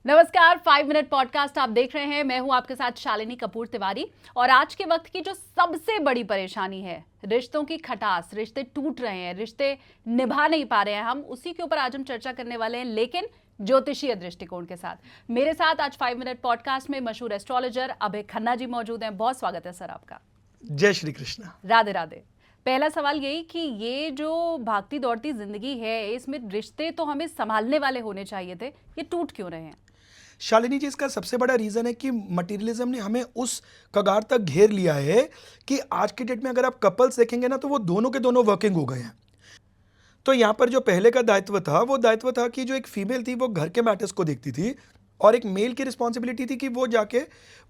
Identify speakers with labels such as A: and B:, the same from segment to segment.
A: नमस्कार, 5 minute podcast आप देख रहे हैं। मैं हूं आपके साथ शालिनी कपूर तिवारी। और आज के वक्त की जो सबसे बड़ी परेशानी है, रिश्तों की खटास, रिश्ते टूट रहे हैं, रिश्ते निभा नहीं पा रहे हैं, हम उसी के ऊपर आज हम चर्चा करने वाले हैं, लेकिन ज्योतिषीय दृष्टिकोण के साथ। मेरे साथ आज 5 मिनट पॉडकास्ट में मशहूर एस्ट्रोलॉजर अभय खन्ना जी मौजूद हैं। बहुत स्वागत है सर आपका।
B: जय श्री कृष्ण।
A: राधे राधे। पहला सवाल यही कि ये जो भागती दौड़ती जिंदगी है, इसमें रिश्ते तो हमें संभालने वाले होने चाहिए थे, ये टूट क्यों रहे हैं?
B: शालिनी जी, इसका सबसे बड़ा रीज़न है कि मटेरियलिज्म ने हमें उस कगार तक घेर लिया है कि आज के डेट में अगर आप कपल्स देखेंगे ना, तो वो दोनों के दोनों वर्किंग हो गए हैं। तो यहाँ पर जो पहले का दायित्व था, वो दायित्व था कि जो एक फीमेल थी वो घर के मैटर्स को देखती थी, और एक मेल की रिस्पॉन्सिबिलिटी थी कि वो जाके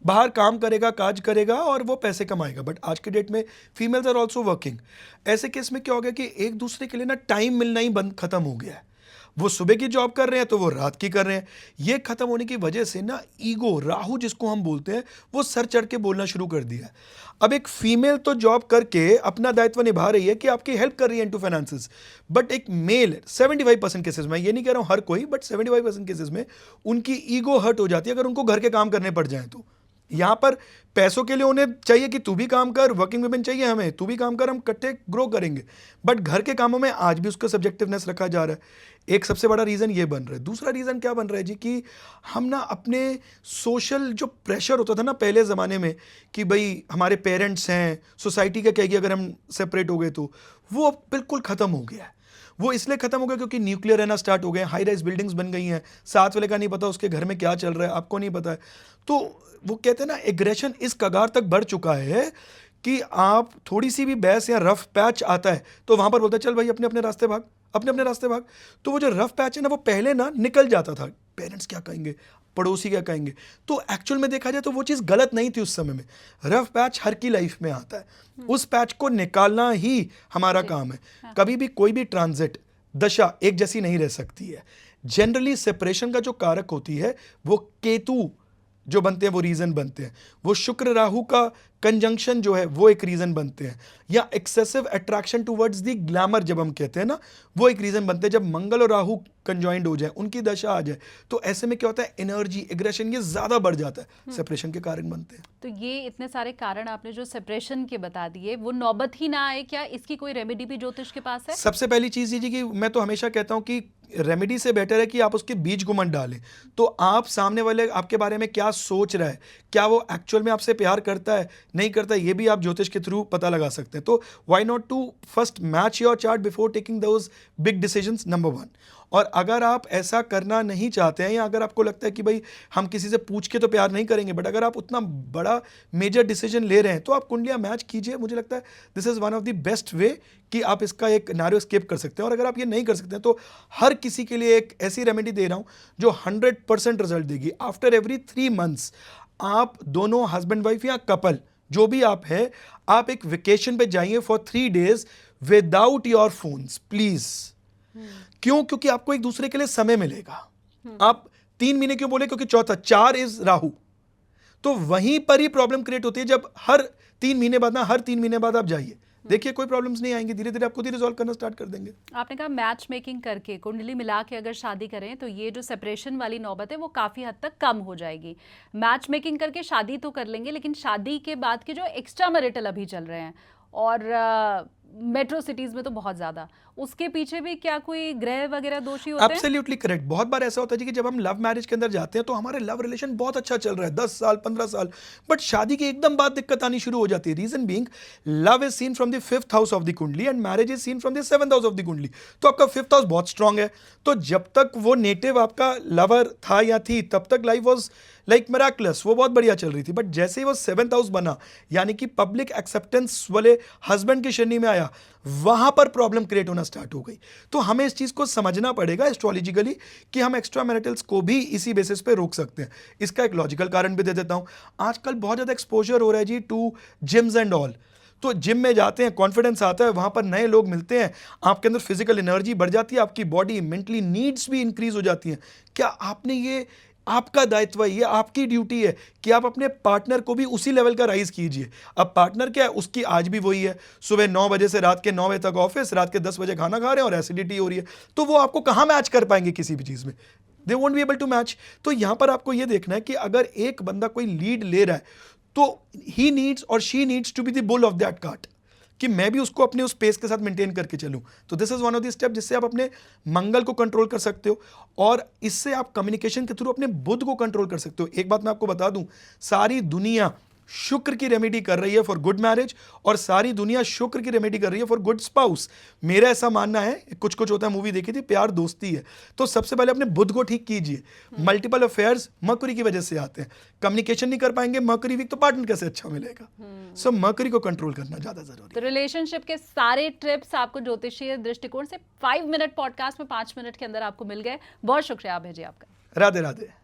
B: बाहर काम करेगा, काज करेगा और वो पैसे कमाएगा। बट आज के डेट में फीमेल्स आर ऑल्सो वर्किंग। ऐसे केस में क्या हो गया कि एक दूसरे के लिए ना टाइम मिलना ही बंद खत्म हो गया है। वो सुबह की जॉब कर रहे हैं तो वो रात की कर रहे हैं। ये खत्म होने की वजह से ना ईगो, राहु जिसको हम बोलते हैं, वो सर चढ़ के बोलना शुरू कर दिया है। अब एक फीमेल तो जॉब करके अपना दायित्व निभा रही है कि आपकी हेल्प कर रही है इनटू फाइनेंसेस, बट एक मेल 75% केसेस में, ये नहीं कह रहा हूँ हर कोई, बट 75% केसेस में उनकी ईगो हर्ट हो जाती है अगर उनको घर के काम करने पड़ जाए। तो यहाँ पर पैसों के लिए उन्हें चाहिए कि तू भी काम कर, वर्किंग वुमेन चाहिए हमें, तू भी काम कर, हम इकट्ठे ग्रो करेंगे। बट घर के कामों में आज भी उसका सब्जेक्टिवनेस रखा जा रहा है। एक सबसे बड़ा रीज़न ये बन रहा है। दूसरा रीज़न क्या बन रहा है जी, कि हम ना अपने सोशल जो प्रेशर होता था ना पहले ज़माने में, कि भाई हमारे पेरेंट्स हैं, सोसाइटी क्या कहेगी अगर हम सेपरेट हो गए, तो वो अब बिल्कुल ख़त्म हो गया है। वो इसलिए खत्म हो गया क्योंकि न्यूक्लियर रहना स्टार्ट हो गए, हाई राइज बिल्डिंग्स बन गई हैं, साथ वाले का नहीं पता उसके घर में क्या चल रहा है, आपको नहीं पता है। तो वो कहते हैं ना, एग्रेशन इस कगार तक बढ़ चुका है कि आप थोड़ी सी भी बहस या रफ पैच आता है तो वहां पर बोलते हैं चल भाई अपने अपने रास्ते भाग, अपने अपने रास्ते भाग। तो वो जो रफ पैच है ना, वो पहले ना निकल जाता था, पेरेंट्स क्या कहेंगे, पड़ोसी क्या कहेंगे। तो एक्चुअल में देखा जाए तो वो चीज़ गलत नहीं थी उस समय में। रफ पैच हर की लाइफ में आता है, उस पैच को निकालना ही हमारा काम है। कभी भी कोई भी ट्रांजिट दशा एक जैसी नहीं रह सकती है। जनरली सेपरेशन का जो कारक होती है वो केतु जो बनते हैं, वो रीजन बनते हैं। वो शुक्र राहु का कंजंक्शन जो है वो एक रीजन बनते हैं, या excessive attraction towards the glamour जब हम कहते हैं ना, वो एक रीजन बनते हैं। जब मंगल और राहु कंजॉइंड हो जाए, उनकी दशा आ जाए, तो ऐसे में क्या होता है, एनर्जी, एग्रेशन ये ज्यादा बढ़ जाता है, सेपरेशन के कारण बनते हैं।
A: तो ये इतने सारे कारण आपने जो सेपरेशन के बता दिए, वो नौबत ही ना आए क्या? इसकी कोई रेमेडी भी ज्योतिष के पास है?
B: सबसे पहली चीज़ ये जी कि मैं तो हमेशा कहता हूँ कि रेमेडी से बेटर है कि आप उसके बीज को मत डालें। तो आप सामने वाले आपके बारे में क्या सोच रहा है, क्या वो एक्चुअल में आपसे प्यार करता है, नहीं करता है, ये भी आप ज्योतिष के थ्रू पता लगा सकते हैं। तो why not to first match your chart before taking those big decisions, number 1। और अगर आप ऐसा करना नहीं चाहते हैं, या अगर आपको लगता है कि भाई हम किसी से पूछ के तो प्यार नहीं करेंगे, बट अगर आप उतना बड़ा मेजर डिसीजन ले रहे हैं, तो आप कुंडलियाँ मैच कीजिए। मुझे लगता है this is one of the best way कि आप इसका एक नारो स्केप कर सकते हैं। और अगर आप ये नहीं कर सकते हैं, तो हर किसी के लिए एक ऐसी रेमेडी दे रहा हूँ जो 100% रिजल्ट देगी। आफ्टर एवरी 3 मंथ्स आप दोनों हस्बैंड वाइफ या कपल जो भी आप है, आप एक वेकेशन पे जाइए for 3 days without your phones, please. क्यों? क्योंकि आपको एक दूसरे के लिए समय मिलेगा। आप 3 महीने क्यों बोले? क्योंकि चौथा 4 इज राहु। तो वहीं पर ही प्रॉब्लम क्रिएट होती है, जब हर 3 महीने बाद ना, हर 3 महीने बाद आप जाइए, देखिए कोई प्रॉब्लम्स नहीं आएंगी, धीरे धीरे आप खुद ही रिजॉल्व करना स्टार्ट कर देंगे।
A: आपने कहा मैच मेकिंग करके, कुंडली मिला के अगर शादी करें तो ये जो सेपरेशन वाली नौबत है वो काफ़ी हद तक कम हो जाएगी। मैच मेकिंग करके शादी तो कर लेंगे, लेकिन शादी के बाद के जो एक्स्ट्रा मैरिटल अभी चल रहे हैं, और मेट्रो सिटीज़ में तो बहुत ज़्यादा, उसके पीछे भी क्या कोई ग्रह वगैरह दोषी होते हैं?
B: Absolutely correct. बहुत बार ऐसा होता है जी कि जब हम लव मैरिज के अंदर जाते हैं तो हमारे लव रिलेशन बहुत अच्छा चल रहा है 10 साल 15 साल, बट शादी की एकदम बाद दिक्कत आनी शुरू हो जाती है। Reason being love is seen from the 5th house of the kundli and marriage is seen from the 7th house of the kundli. तो आपका 5th हाउस बहुत स्ट्रांग है, तो जब तक वो नेटिव आपका लवर था या थी, तब तक लाइफ वॉज लाइक मिराकुलस, वो बहुत बढ़िया चल रही थी। बट जैसे ही वो 7th हाउस बना, यानी कि पब्लिक एक्सेप्टेंस वाले हस्बैंड की श्रेणी में आया, वहां पर प्रॉब्लम क्रिएट होना स्टार्ट हो गई। तो हमें इस चीज को समझना पड़ेगा एस्ट्रोलॉजिकली कि हम एक्स्ट्रा मैरिटल्स को भी इसी बेसिस पे रोक सकते हैं। इसका एक लॉजिकल कारण भी दे देता हूं। आजकल बहुत ज्यादा एक्सपोजर हो रहा है जी टू जिम्स एंड ऑल। तो जिम में जाते हैं, कॉन्फिडेंस आता है, वहां पर नए लोग मिलते हैं, आपके अंदर फिजिकल एनर्जी बढ़ जाती है, आपकी बॉडी मेंटली नीड्स भी इंक्रीज हो जाती हैं। क्या आपने ये आपका दायित्व है, ये आपकी ड्यूटी है कि आप अपने पार्टनर को भी उसी लेवल का राइज कीजिए। अब पार्टनर क्या है, उसकी आज भी वही है, सुबह 9 बजे से रात के 9 बजे तक ऑफिस, रात के 10 बजे खाना खा रहे हैं और एसिडिटी हो रही है, तो वो आपको कहाँ मैच कर पाएंगे किसी भी चीज़ में। They won't be able to match. तो यहाँ पर आपको ये देखना है कि अगर एक बंदा कोई लीड ले रहा है तो ही नीड्स और she needs to be the bull of that cart, कि मैं भी उसको अपने उस पेस के साथ मेंटेन करके चलूं। तो this is one of the step जिससे आप अपने मंगल को कंट्रोल कर सकते हो, और इससे आप कम्युनिकेशन के थ्रू अपने बुध को कंट्रोल कर सकते हो। एक बात मैं आपको बता दूं, सारी दुनिया शुक्र की रेमेडी कर रही है फॉर गुड मैरिज, और सारी दुनिया शुक्र की रेमेडी कर रही है फॉर गुड स्पाउस। मेरा ऐसा मानना है, कुछ कुछ होता है, मूवी देखी थी प्यार दोस्ती है, तो सबसे पहले अपने बुध को ठीक कीजिए। मल्टीपल अफेयर्स मर्करी की वजह से आते हैं, कम्युनिकेशन नहीं कर पाएंगे मर्करी वीक तो पार्टनर कैसे अच्छा मिलेगा। सो मर्करी को कंट्रोल करना ज्यादा जरूरी
A: तो रिलेशनशिप के सारे टिप्स आपको ज्योतिषीय दृष्टिकोण से 5 मिनट पॉडकास्ट में 5 मिनट के अंदर आपको मिल गए। बहुत शुक्रिया अभय जी आपका।
B: है। राधे राधे।